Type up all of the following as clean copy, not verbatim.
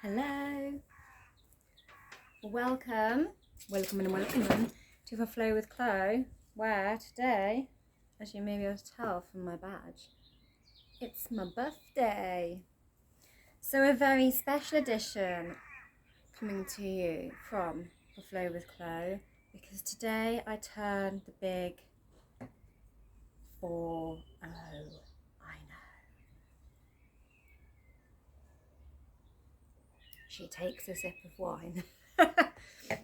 Hello, welcome to the Flow with Chloe, where today, as you may be able to tell from my badge, it's my birthday. So a very special edition coming to you from the Flow with Chloe, because today I turn the big 4-0. I know. She takes a sip of wine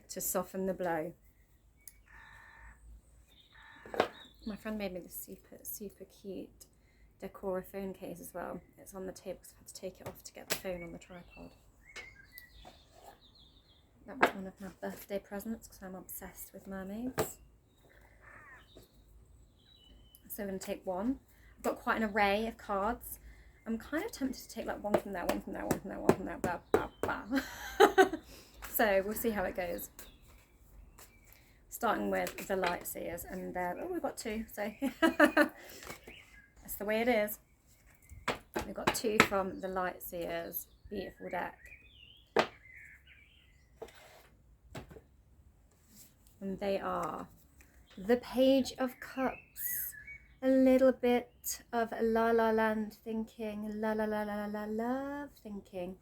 to soften the blow. My friend made me this super cute decor phone case as well. It's on the table because I had to take it off to get the phone on the tripod. That was one of my birthday presents because I'm obsessed with mermaids. So I'm going to take one. I've got quite an array of cards. I'm kind of tempted to take like one from there, one from there, one from there, one from there, blah, blah, blah. So we'll see how it goes. Starting with the light seers, and we've got two, so that's the way it is. We've got two from the light seers, beautiful deck. And they are the Page of Cups, a little bit of la la land thinking, la la la la la love thinking.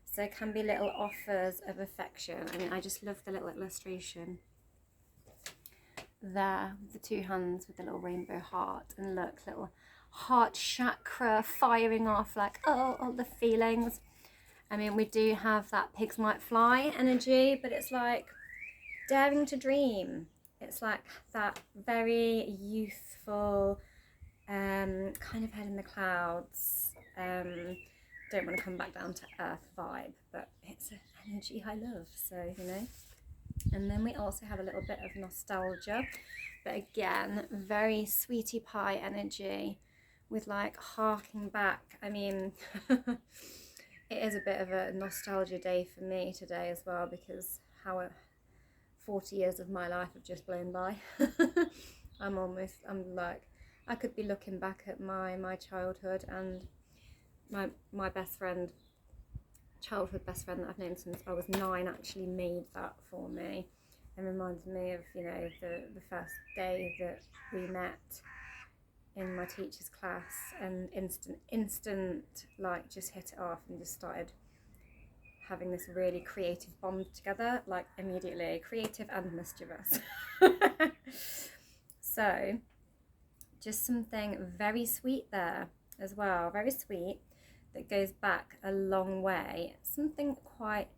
So it can be little offers of affection. I mean, I just love the little illustration there, the two hands with the little rainbow heart, and look, little heart chakra firing off like, oh, all the feelings. I mean, we do have that pigs might fly energy, but it's like daring to dream. It's like that very youthful kind of head in the clouds, don't want to come back down to earth vibe, but it's an energy I love, so you know. And then we also have a little bit of nostalgia, but again, very sweetie pie energy with like harking back. I mean, it is a bit of a nostalgia day for me today as well, because 40 years of my life have just blown by. I'm like, I could be looking back at my childhood, and my best friend, childhood best friend that I've known since I was 9, actually made that for me, and reminded me of, you know, the first day that we met in my teacher's class, and instant like just hit it off and just started having this really creative bond together, like immediately, creative and mischievous. So just something very sweet there as well, very sweet, that goes back a long way. Something quite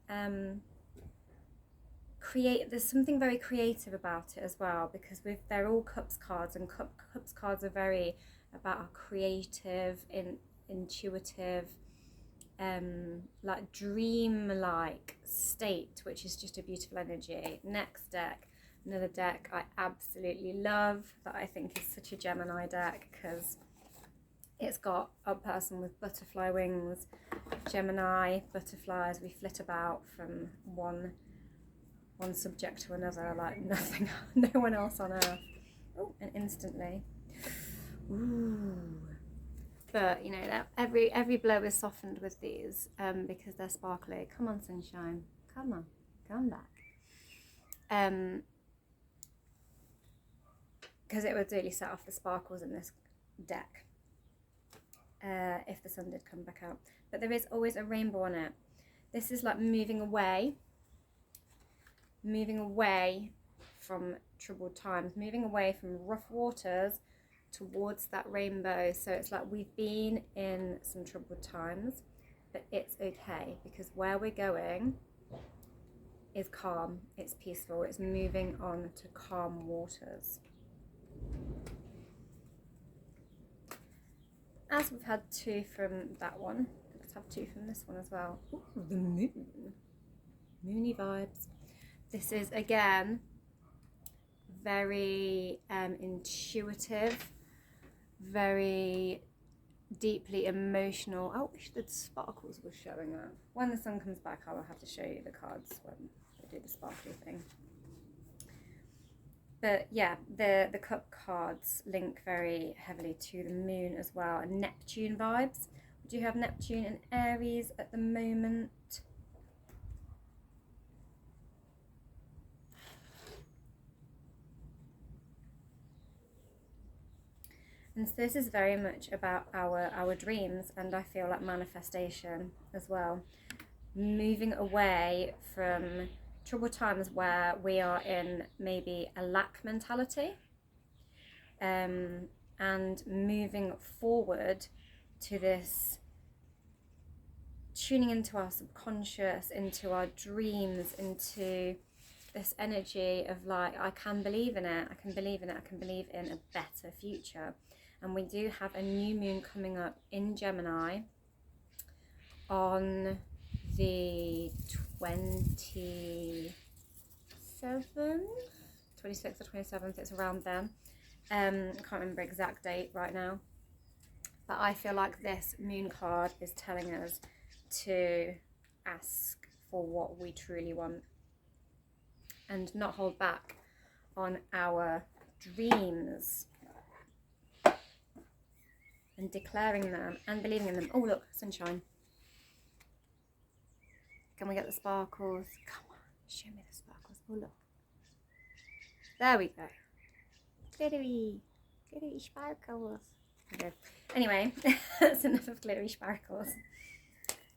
there's something very creative about it as well, because they're all cups cards, and cups cards are very about a creative, intuitive, like dream-like state, which is just a beautiful energy. Next deck, another deck I absolutely love, that I think is such a Gemini deck, because it's got a person with butterfly wings. Gemini, butterflies, we flit about from one subject to another like nothing, no one else on earth. Oh, and instantly. Ooh. But you know, that every blow is softened with these, because they're sparkly. Come on, sunshine. Come on, come back. Because it would really set off the sparkles in this deck, if the sun did come back out. But there is always a rainbow on it. This is like moving away from troubled times, moving away from rough waters towards that rainbow. So it's like we've been in some troubled times, but it's okay, because where we're going is calm, it's peaceful, it's moving on to calm waters. As we've had two from that one, let's have two from this one as well. Ooh, the moon. Moony vibes. This is again very intuitive, very deeply emotional. I wish the sparkles were showing up. When the sun comes back, I will have to show you the cards when we do the sparkly thing. But yeah, the cup cards link very heavily to the moon as well, and Neptune vibes. We do have Neptune and Aries at the moment. And so this is very much about our dreams, and I feel like manifestation as well. Moving away from troubled times where we are in maybe a lack mentality, and moving forward to this tuning into our subconscious, into our dreams, into this energy of like, I can believe in it, I can believe in it, I can believe in a better future. And we do have a new moon coming up in Gemini on the 27th, 26th or 27th, it's around then. I can't remember exact date right now, but I feel like this moon card is telling us to ask for what we truly want and not hold back on our dreams, and declaring them and believing in them. Oh look, sunshine. Can we get the sparkles? Come on, show me the sparkles. Oh look. There we go. Glittery sparkles. Okay. Anyway, that's enough of glittery sparkles.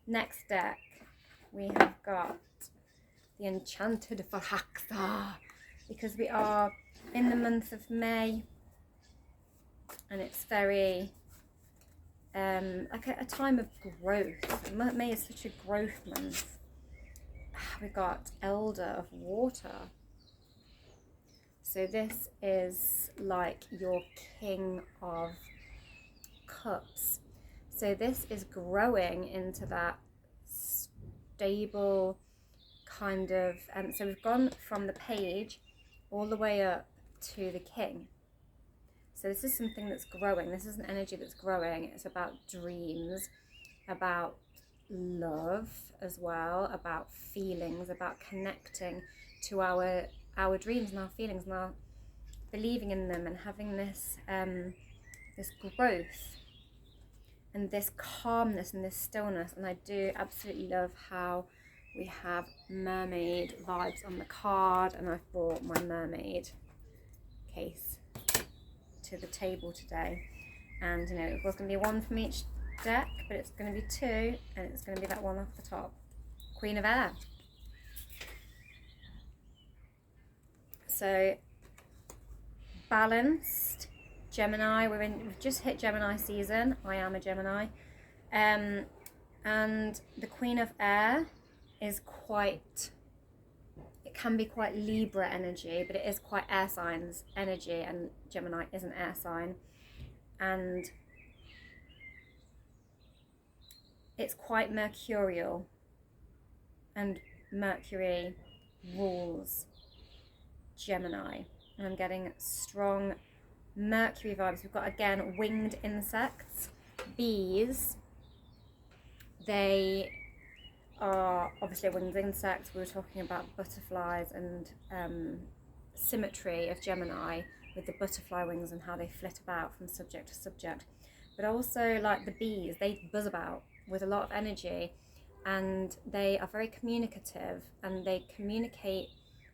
Next deck, we have got the Enchanted Farhaxa, because we are in the month of May, and it's very like a time of growth. May is such a growth month. We've got Elder of Water. So this is like your King of Cups. So this is growing into that stable kind of, so we've gone from the Page all the way up to the King. So this is something that's growing. This is an energy that's growing. It's about dreams, about love as well, about feelings, about connecting to our dreams and our feelings and our believing in them, and having this this growth and this calmness and this stillness. And I do absolutely love how we have mermaid vibes on the card, and I've brought my mermaid case to the table today. And you know, it was going to be one from each deck, but it's going to be two, and it's going to be that one off the top, Queen of Air. So balanced Gemini. We've just hit Gemini season. I am a Gemini, and the Queen of Air is quite, it can be quite Libra energy, but it is quite air signs energy, and Gemini is an air sign, and it's quite mercurial, and Mercury rules Gemini, and I'm getting strong Mercury vibes. We've got, again, winged insects, bees. They are obviously winged insects. We were talking about butterflies and symmetry of Gemini with the butterfly wings and how they flit about from subject to subject. But also, like the bees, they buzz about with a lot of energy, and they are very communicative, and they communicate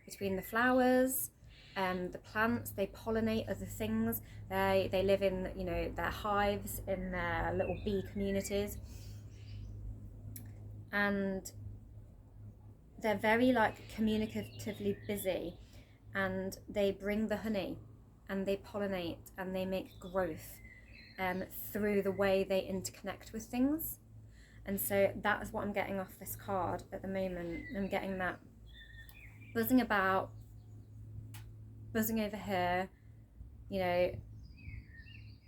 between the flowers and the plants. They pollinate other things. They live in, you know, their hives, in their little bee communities, and they're very like communicatively busy, and they bring the honey, and they pollinate, and they make growth through the way they interconnect with things. And so that is what I'm getting off this card at the moment. I'm getting that buzzing about, buzzing over here, you know,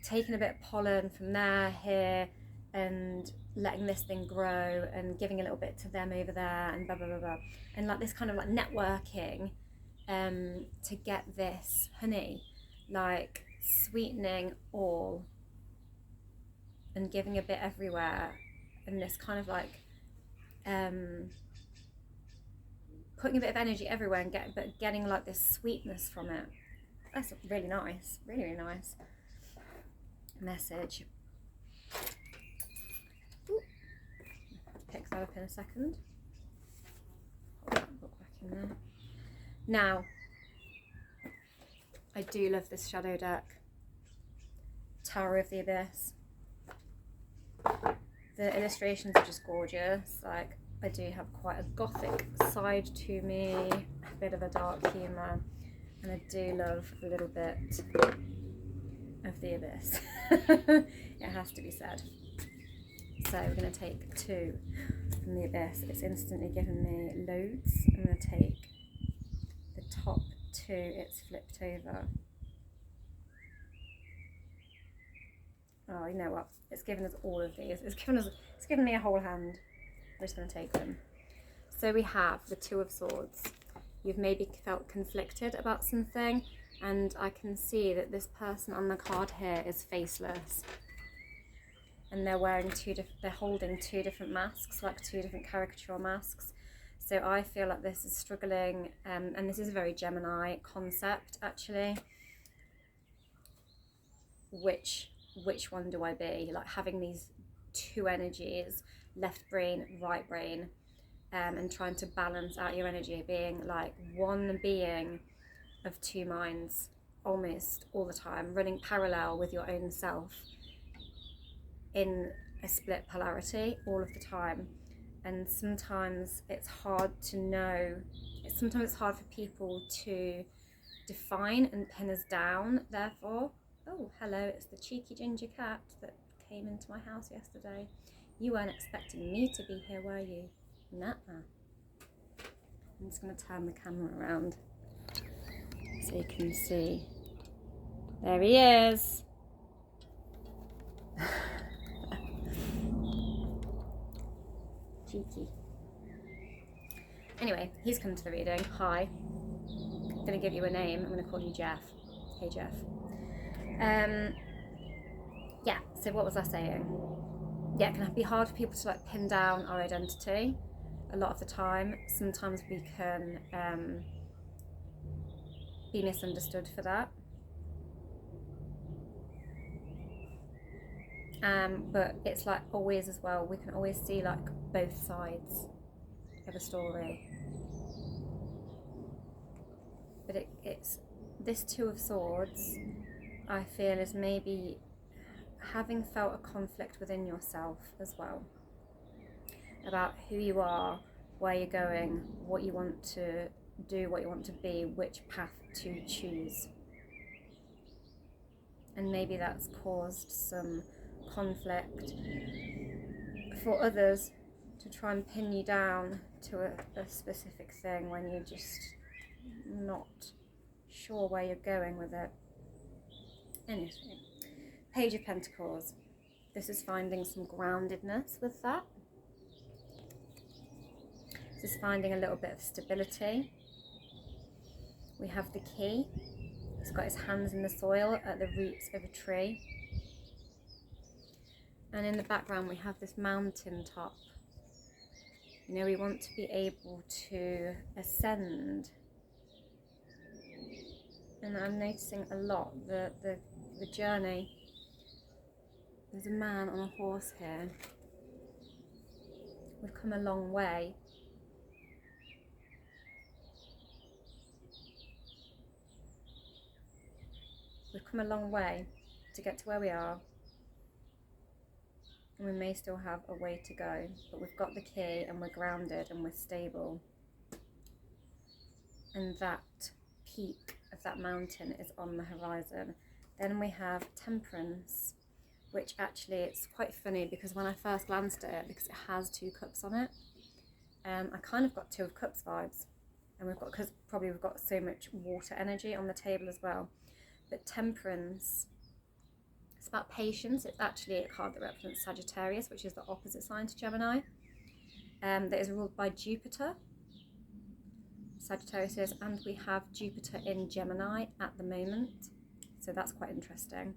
taking a bit of pollen from there, here, and letting this thing grow, and giving a little bit to them over there, and blah, blah, blah, blah. And like this kind of like networking to get this honey, like sweetening all and giving a bit everywhere, and this kind of like putting a bit of energy everywhere, and getting like this sweetness from it. That's really nice, really, really nice message. Ooh. Pick that up in a second. Hold that book back in there. Now, I do love this shadow deck. Tower of the Abyss. The illustrations are just gorgeous. Like, I do have quite a gothic side to me, a bit of a dark humour, and I do love a little bit of the abyss. It has to be said. So we're going to take 2 from the abyss. It's instantly given me loads. I'm going to take the top 2, it's flipped over. Oh, you know what? It's given us all of these. It's given me a whole hand. I'm just going to take them. So we have the 2 of Swords. You've maybe felt conflicted about something, and I can see that this person on the card here is faceless, and they're wearing they're holding 2 different masks, like 2 different caricatural masks. So I feel like this is struggling, and this is a very Gemini concept actually. Which one do I be? Like, having these 2 energies, left brain, right brain, and trying to balance out your energy, being like one being of 2 minds almost all the time, running parallel with your own self in a split polarity all of the time. And sometimes it's hard to know, sometimes it's hard for people to define and pin us down, therefore. Oh, hello, it's the cheeky ginger cat that came into my house yesterday. You weren't expecting me to be here, were you? Nuh-uh. I'm just going to turn the camera around so you can see. There he is. Cheeky. Anyway, he's come to the reading. Hi. I'm going to give you a name. I'm going to call you Jeff. Hey, Jeff. Yeah, so what was I saying? Yeah, it can be hard for people to like pin down our identity a lot of the time. Sometimes we can be misunderstood for that. But it's like always as well, we can always see like both sides of a story. But it's this 2 of Swords, I feel, is maybe having felt a conflict within yourself as well about who you are, where you're going, what you want to do, what you want to be, which path to choose. And maybe that's caused some conflict for others to try and pin you down to a specific thing when you're just not sure where you're going with it. Anyway, Page of Pentacles. This is finding some groundedness with that. This is finding a little bit of stability. We have the Key. He's got his hands in the soil at the roots of a tree. And in the background we have this mountain top. You know, we want to be able to ascend. And I'm noticing a lot the journey. There's a man on a horse here. We've come a long way. We've come a long way to get to where we are. And we may still have a way to go, but we've got the key and we're grounded and we're stable. And that peak of that mountain is on the horizon. Then we have Temperance, which actually, it's quite funny because when I first glanced at it, because it has 2 cups on it, I kind of got 2 of Cups vibes. And we've got, because probably we've got so much water energy on the table as well. But Temperance, it's about patience. It's actually a card that represents Sagittarius, which is the opposite sign to Gemini. That is ruled by Jupiter. Sagittarius is, and we have Jupiter in Gemini at the moment. So that's quite interesting.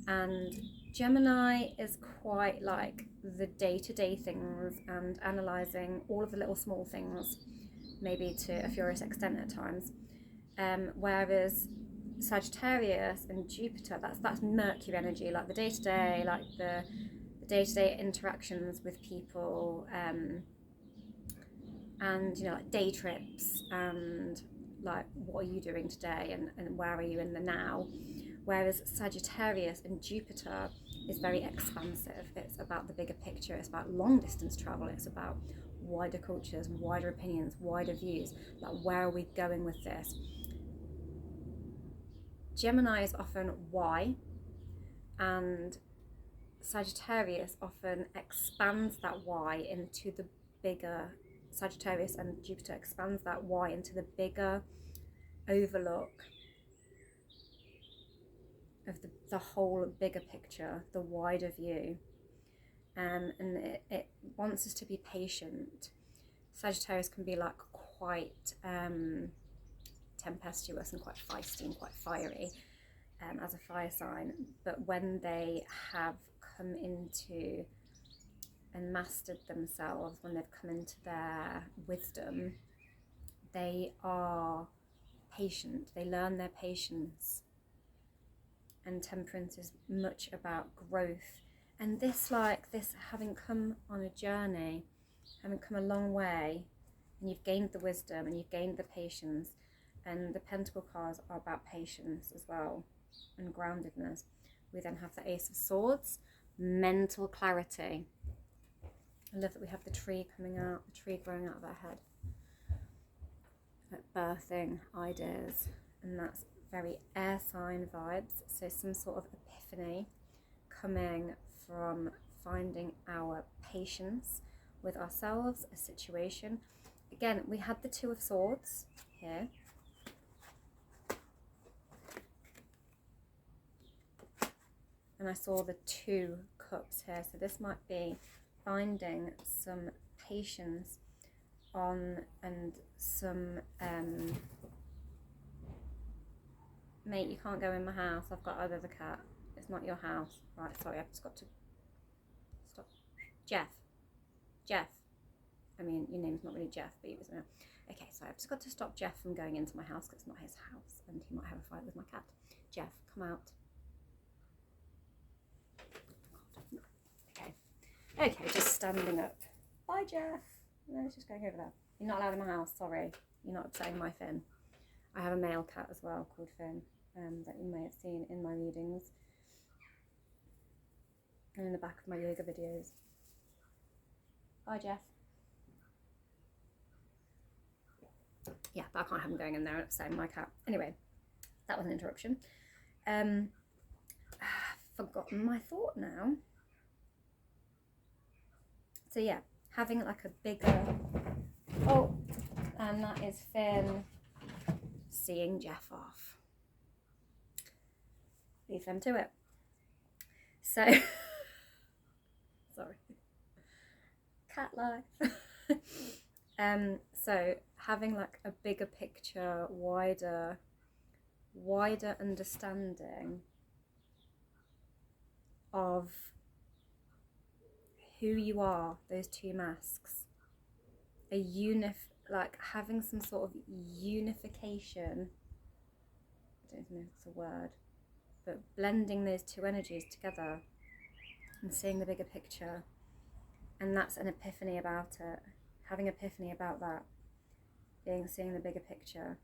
And Gemini is quite like the day-to-day things and analysing all of the little small things, maybe to a furious extent at times. Whereas Sagittarius and Jupiter, that's Mercury energy, like the day-to-day, like the day-to-day interactions with people, and you know, like day trips, and like what are you doing today, and where are you in the now. Whereas Sagittarius and Jupiter is very expansive. It's about the bigger picture. It's about long distance travel. It's about wider cultures, wider opinions, wider views. Like, where are we going with this? Gemini is often why, and Sagittarius often expands that why into the bigger. Sagittarius and Jupiter expands that why into the bigger overlook of the whole bigger picture, the wider view. And it wants us to be patient. Sagittarius can be like quite tempestuous and quite feisty and quite fiery as a fire sign, but when they have come into and mastered themselves, when they've come into their wisdom, they are patient. They learn their patience. And temperance is much about growth. And this having come on a journey, having come a long way, and you've gained the wisdom and you've gained the patience, and the Pentacle cards are about patience as well, and groundedness. We then have the Ace of Swords, mental clarity. I love that we have the tree coming out, the tree growing out of our head, like birthing ideas, and that's very air sign vibes. So some sort of epiphany coming from finding our patience with ourselves, a situation. Again, we had the Two of Swords here. And I saw the Two Cups here. So this might be finding some patience on, and some mate, you can't go in my house. I've got another cat. It's not your house. Right, sorry, I've just got to stop. Jeff. I mean, your name's not really Jeff, but he was. Okay, so I've just got to stop Jeff from going into my house because it's not his house, and he might have a fight with my cat. Jeff, come out. Okay, just standing up. Bye, Jeff. No, it's just going over there. You're not allowed in my house. Sorry, you're not upsetting my Finn. I have a male cat as well called Finn, that you may have seen in my readings and in the back of my yoga videos. Bye, Jeff. Yeah, but I can't have him going in there and upsetting my cat. Anyway, that was an interruption. I've forgotten my thought now. So yeah, having like a bigger, and that is Finn seeing Jeff off. Leave them to it. So, sorry, cat life. So having like a bigger picture, wider understanding of who you are, those two masks, like having some sort of unification. I don't know if it's a word, but blending those two energies together and seeing the bigger picture. And that's an epiphany about it. Having epiphany about that, seeing the bigger picture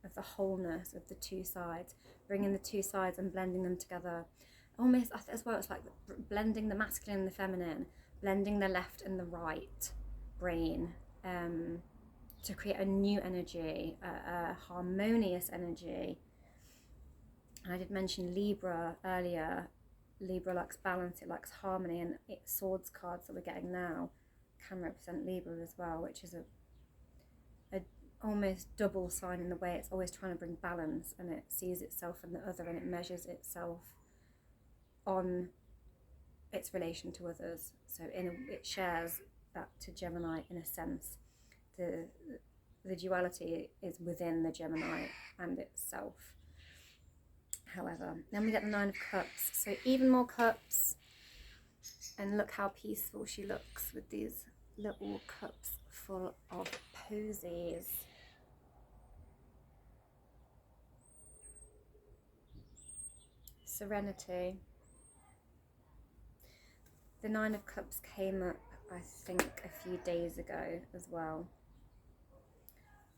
of the wholeness of the two sides, bringing the two sides and blending them together. Almost as well, it's like blending the masculine and the feminine, blending the left and the right brain, to create a new energy, a harmonious energy. And I did mention Libra earlier. Libra likes balance, it likes harmony, and swords cards that we're getting now can represent Libra as well, which is a almost double sign in the way it's always trying to bring balance, and it sees itself and the other, and it measures itself on its relation to others. So it shares that to Gemini in a sense. The duality is within the Gemini and itself. However, then we get the Nine of Cups. So even more cups, and look how peaceful she looks with these little cups full of posies. Serenity. The Nine of Cups came up, I think, a few days ago as well.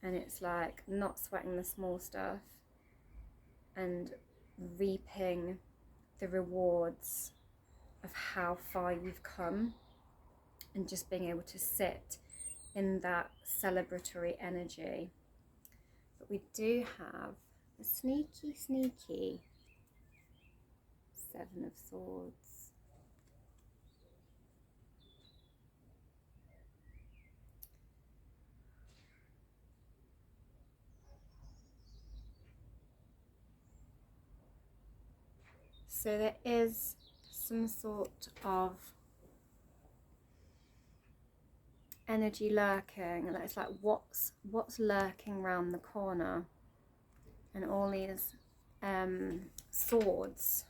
And it's like not sweating the small stuff and reaping the rewards of how far you've come, and just being able to sit in that celebratory energy. But we do have a sneaky, sneaky Seven of Swords. So there is some sort of energy lurking. It's like what's lurking round the corner, and all these swords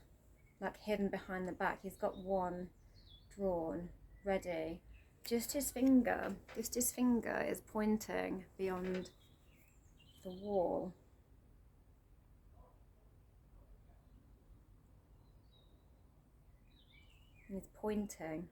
like hidden behind the back. He's got one drawn ready. Just his finger is pointing beyond the wall. And he's pointing.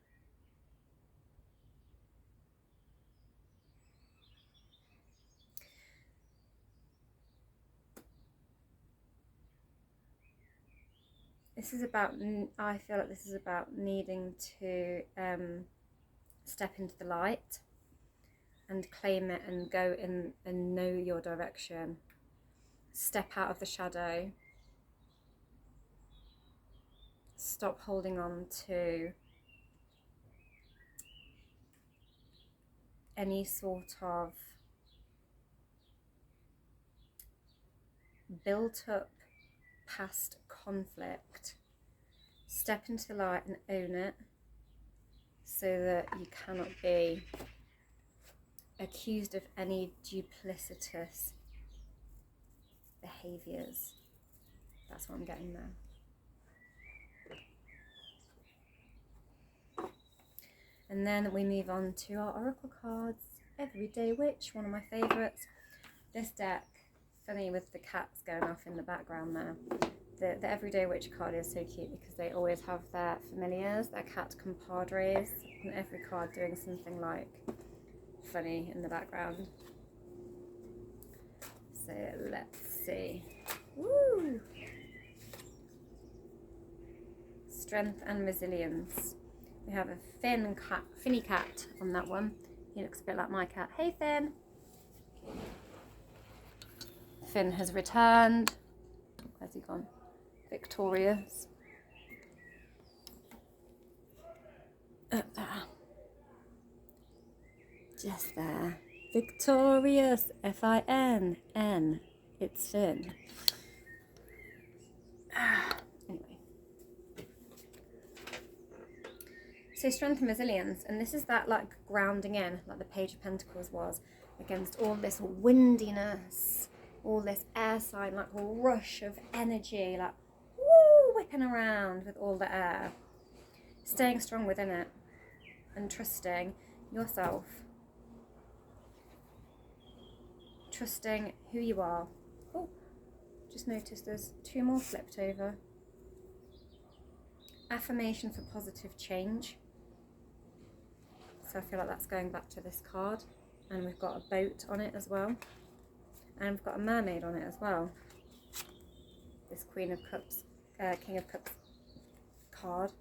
This is about, I feel like this is about needing to step into the light and claim it and go in and know your direction. Step out of the shadow. Stop holding on to any sort of built up past conflict. Step into the light and own it, so that you cannot be accused of any duplicitous behaviours. That's what I'm getting there. And then we move on to our oracle cards. Everyday Witch, one of my favourites. This deck, funny with the cats going off in the background there. The Everyday Witch card is so cute because they always have their familiars, their cat compadres, and every card doing something like funny in the background. So let's see. Woo! Strength and resilience. We have a Finny cat on that one. He looks a bit like my cat. Hey Finn! Finn has returned. Where's he gone? Victorious. Up there. Just there. Victorious. F-I-N-N. It's Finn. Anyway. So strength and resilience, and this is that like grounding in, like the Page of Pentacles was, against all this windiness, all this air sign, like a rush of energy, like woo, whipping around with all the air. Staying strong within it and trusting yourself. Trusting who you are. Oh, just noticed there's two more flipped over. Affirmation for positive change. So I feel like that's going back to this card. And we've got a boat on it as well. And we've got a mermaid on it as well. This Queen of Cups, King of Cups card.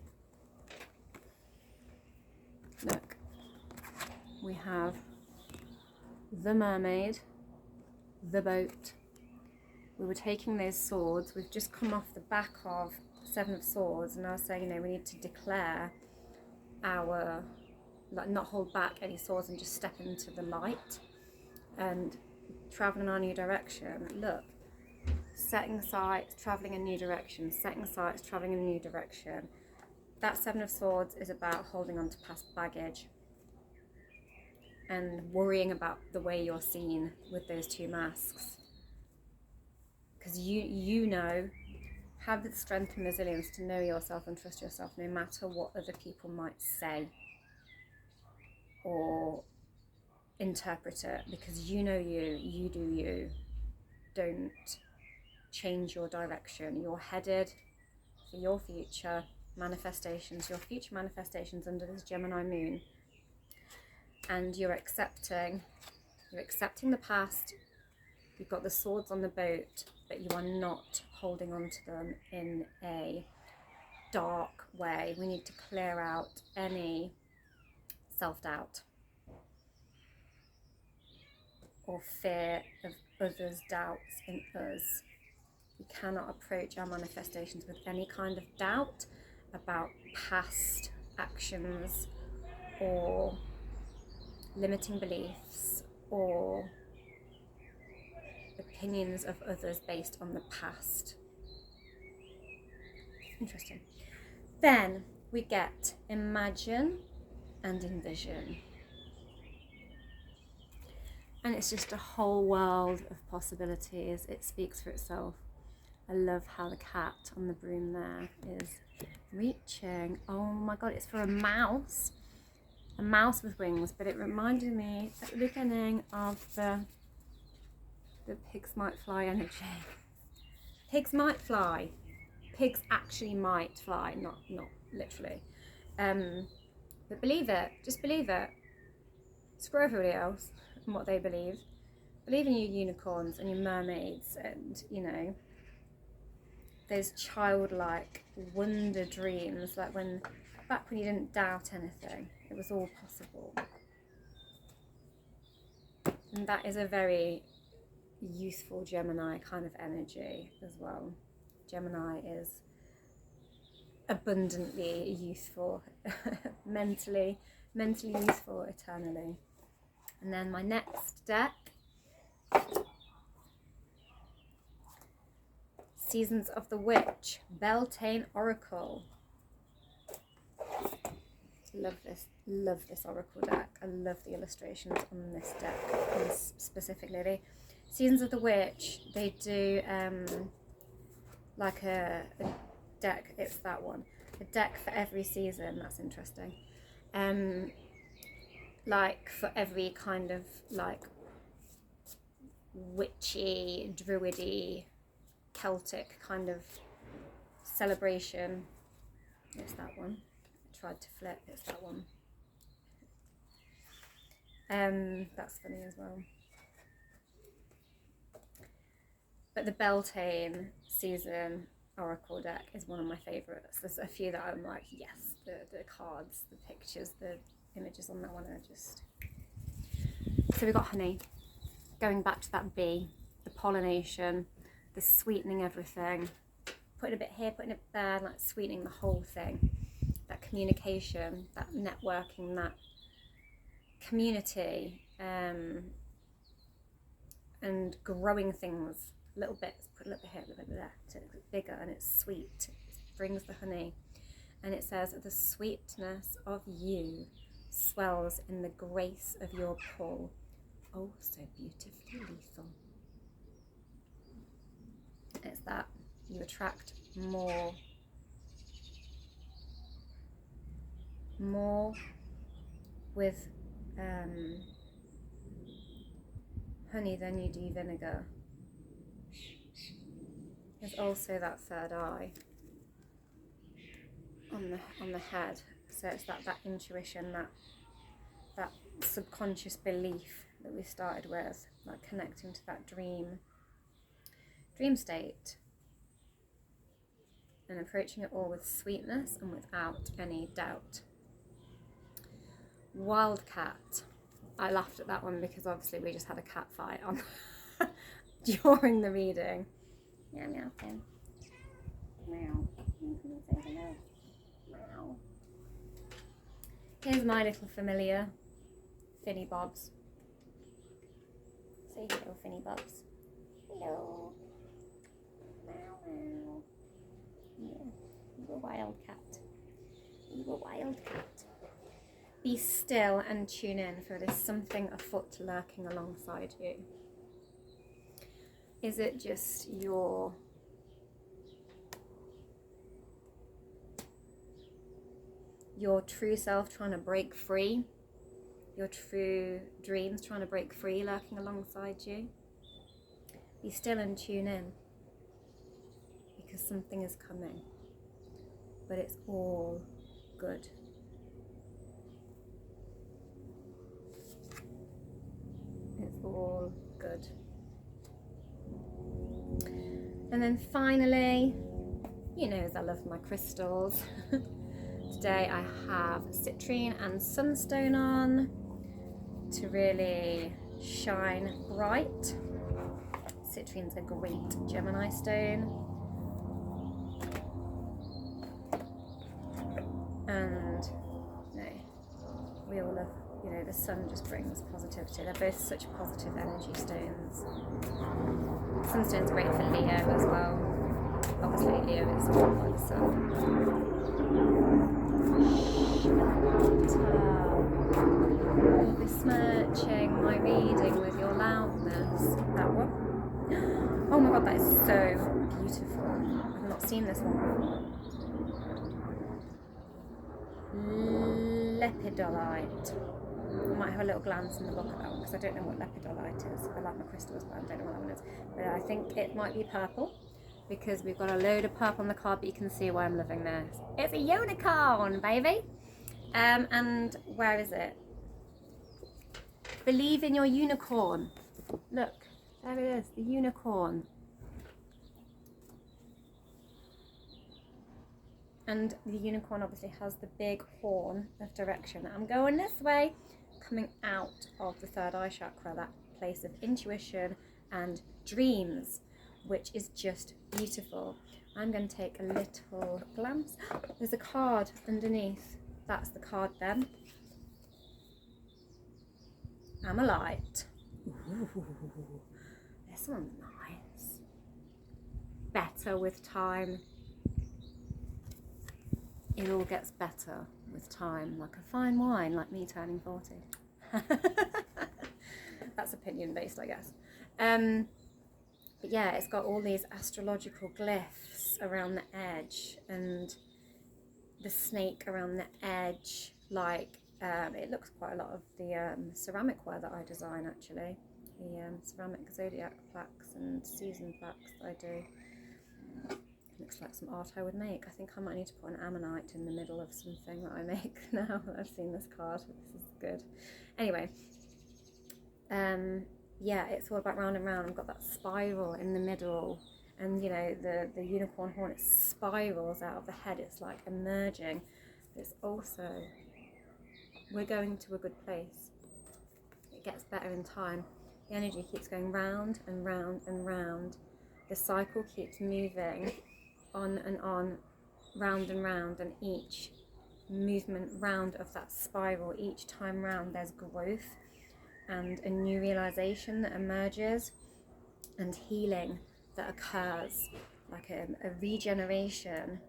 Look. We have the mermaid, the boat. We were taking those swords. We've just come off the back of Seven of Swords, and I was saying, you know, we need to declare our, like, not hold back any swords and just step into the light and travel in our new direction. Look, setting sights, traveling in a new direction, setting sights, traveling in a new direction. That Seven of Swords is about holding on to past baggage and worrying about the way you're seen with those two masks. Because you know, have the strength and resilience to know yourself and trust yourself no matter what other people might say or interpret it, because you know you do you. Don't change your direction. You're headed for your future manifestations, your future manifestations under this Gemini moon. And you're accepting the past. You've got the swords on the boat, but you are not holding on to them in a dark way. We need to clear out any self-doubt or fear of others' doubts in us. We cannot approach our manifestations with any kind of doubt about past actions or limiting beliefs or opinions of others based on the past. Interesting. Then we get imagine and envision. And it's just a whole world of possibilities. It speaks for itself. I love how the cat on the broom there is reaching. Oh my God, it's for a mouse with wings, but it reminded me at the beginning of the pigs might fly energy. Pigs might fly. Pigs actually might fly, not literally. But believe it, just believe it. Screw everybody else and what they believe. Believe in your unicorns and your mermaids and, you know, those childlike wonder dreams, like back when you didn't doubt anything, it was all possible. And that is a very youthful Gemini kind of energy as well. Gemini is abundantly youthful, mentally youthful eternally. And then my next deck, Seasons of the Witch, Beltane Oracle. Love this oracle deck. I love the illustrations on this deck specifically. Seasons of the Witch, they do like a deck, it's that one, a deck for every season. That's interesting. Like for every kind of like witchy, druidy, Celtic kind of celebration. It's that one. I tried to flip, it's that one. That's funny as well. But the Beltane season oracle deck is one of my favourites. There's a few that I'm like, yes, the cards, the pictures, the images on that one are just... So we got honey, going back to that bee, the pollination, the sweetening everything, putting a bit here, putting it there, like sweetening the whole thing. That communication, that networking, that community, and growing things a little bit, put a little bit here, a little bit there, so it's bigger and it's sweet. It brings the honey. And it says, the sweetness of you swells in the grace of your pull. Oh, so beautifully lethal. It's that you attract more with honey than you do vinegar. There's also that third eye on the head, so it's that intuition, that subconscious belief that we started with, like connecting to that dream state and approaching it all with sweetness and without any doubt. Wildcat. I laughed at that one because obviously we just had a cat fight on during the reading. Meow meow Finn. Meow. Say hello. Meow. Here's my little familiar, Finny Bobs. Say hello, Finny Bobs. Hello. Meow meow. Yeah, you're a wildcat. You're a wildcat. Be still and tune in, for there's something afoot lurking alongside you. Is it just your true self trying to break free? Your true dreams trying to break free lurking alongside you? Be still and tune in, because something is coming, but it's all good. It's all good. And then finally, you know, as I love my crystals, today I have citrine and sunstone on to really shine bright. Citrine's a great Gemini stone. And we all love, you know, the sun just brings positivity. They're both such positive energy stones. Sunstone's great for Leo as well. Obviously Leo is ruled by the sun. You're besmirching my reading with your loudness. That one? Oh my god, that is so beautiful. I've not seen this one before. Lepidolite. I might have a little glance in the book at that one because I don't know what lepidolite is. I like my crystals, but I don't know what that one is. But I think it might be purple because we've got a load of purple on the card, but you can see why I'm loving this. It's a unicorn, baby! And where is it? Believe in your unicorn. Look, there it is, the unicorn. And the unicorn obviously has the big horn of direction. I'm going this way, coming out of the third eye chakra, that place of intuition and dreams, which is just beautiful. I'm going to take a little glance. There's a card underneath. That's the card then. Amalite. Ooh, this one's nice. Better with time. It all gets better with time, like a fine wine, like me turning 40. That's opinion based, I guess. But yeah, it's got all these astrological glyphs around the edge and the snake around the edge. Like, it looks quite a lot of the ceramic ware that I design, actually. The ceramic zodiac plaques and season plaques that I do. Looks like some art I would make. I think I might need to put an ammonite in the middle of something that I make now that I've seen this card. This is good. Anyway, yeah, it's all about round and round. I've got that spiral in the middle, and you know, the unicorn horn, it spirals out of the head. It's like emerging. It's also, we're going to a good place. It gets better in time. The energy keeps going round and round and round. The cycle keeps moving on and on, round and round, and each movement round of that spiral, each time round, there's growth and a new realization that emerges and healing that occurs, like a regeneration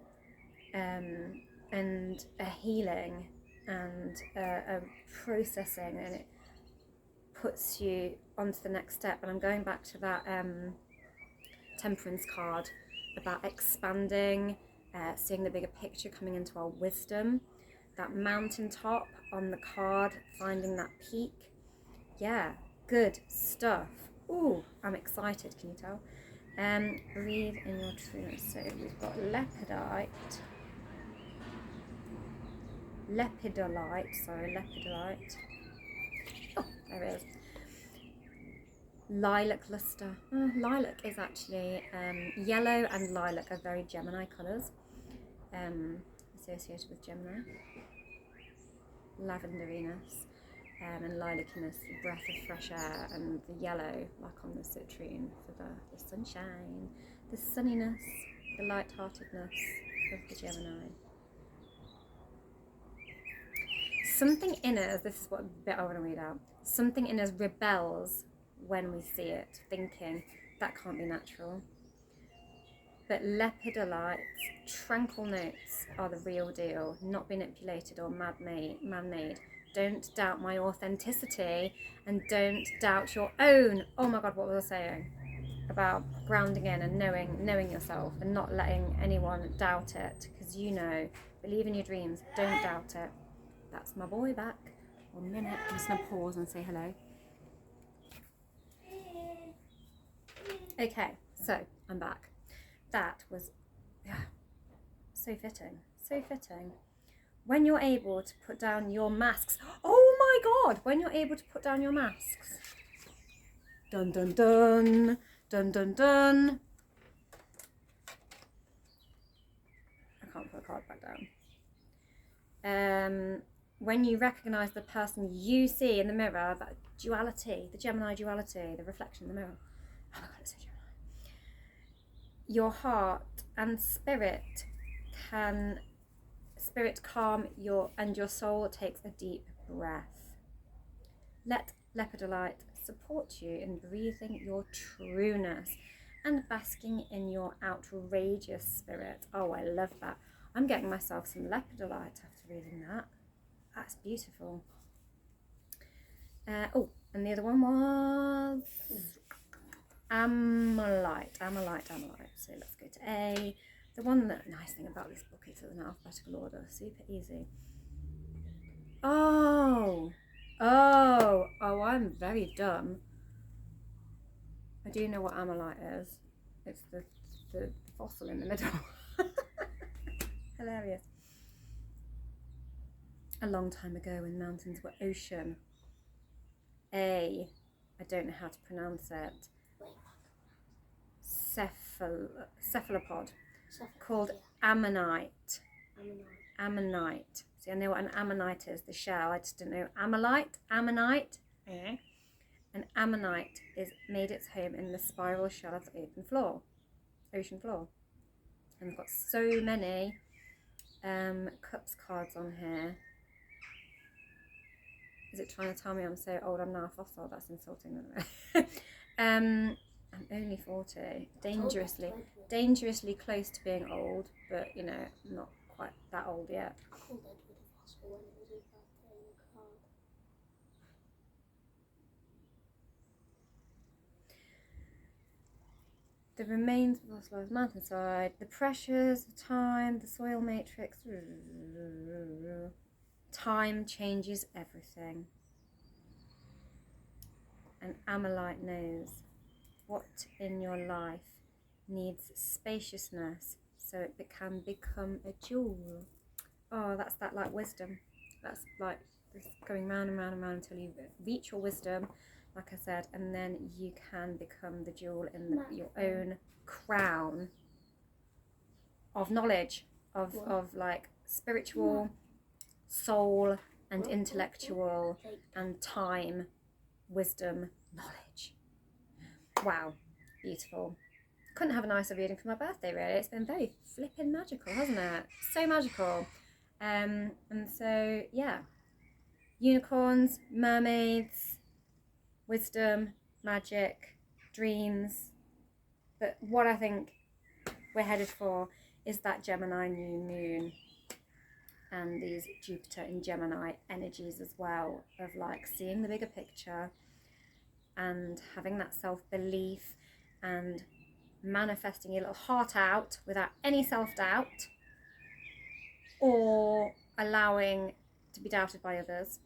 and a healing and a processing, and it puts you onto the next step. And I'm going back to that temperance card about expanding, seeing the bigger picture, coming into our wisdom, that mountaintop on the card, finding that peak. Yeah, good stuff. Ooh, I'm excited, can you tell? Breathe in your truth. So we've got lepidolite, lepidolite. Oh, there it is. Lilac luster. Lilac is actually yellow and lilac are very Gemini colours, associated with Gemini. Lavenderiness and lilaciness, the breath of fresh air, and the yellow, like on the citrine, for the sunshine, the sunniness, the light-heartedness of the Gemini. Something in us, this is what bit I want to read out, something in us rebels when we see it, thinking that can't be natural. But lepidolite's tranquil notes are the real deal, not manipulated or man-made. Don't doubt my authenticity, and don't doubt your own. Oh my God, what was I saying? About grounding in and knowing yourself and not letting anyone doubt it, because you know, believe in your dreams, don't doubt it. That's my boy back. 1 minute, I'm just gonna pause and say hello. Okay, so I'm back. That was so fitting, so fitting. When you're able to put down your masks, oh my God, when you're able to put down your masks, dun dun dun, dun dun dun, card back down. When you recognize the person you see in the mirror, that duality, the Gemini duality, the reflection in the mirror. Oh my God, it's so Gemini. Your heart and spirit calm and your soul takes a deep breath. Let lepidolite support you in breathing your trueness and basking in your outrageous spirit. Oh, I love that. I'm getting myself some lepidolite after reading that. That's beautiful. Oh, and the other one was Amalite. So let's go to A. The one that nice thing about this book is it's in alphabetical order, super easy. Oh, I'm very dumb. I do know what Amalite is. It's the fossil in the middle. Hilarious. A long time ago when mountains were ocean. I don't know how to pronounce it. Cephalopod. Called ammonite. Ammonite. See, I know what an ammonite is, the shell. I just didn't know ammonite. An ammonite made its home in the spiral shell of the ocean floor. And we've got so many cups cards on here. Is it trying to tell me I'm so old? I'm now a fossil. That's insulting. I'm only 40. Dangerously close to being old, but you know, not quite that old yet. The remains of the fossilized mountainside, the pressures of time, the soil matrix. Time changes everything. And Amalite knows what in your life needs spaciousness so it can become a jewel. Oh, that's that like wisdom. That's like going round and round and round until you reach your wisdom, like I said, and then you can become the jewel in your own crown of knowledge, of like spiritual, soul and intellectual and time, wisdom, knowledge. Wow, beautiful. Couldn't have a nicer reading for my birthday, really. It's been very flipping magical, hasn't it? So magical. And so, yeah, unicorns, mermaids, wisdom, magic, dreams. But what I think we're headed for is that Gemini new moon and these Jupiter in Gemini energies as well, of like seeing the bigger picture and having that self-belief and manifesting your little heart out without any self-doubt, or allowing to be doubted by others.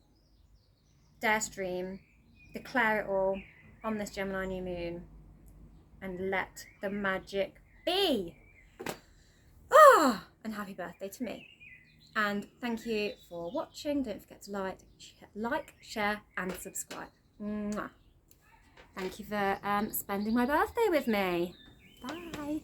Dare to dream, declare it all on this Gemini new moon, and let the magic be. And happy birthday to me. And thank you for watching. Don't forget to like, share and subscribe. Mwah. Thank you for spending my birthday with me. Bye.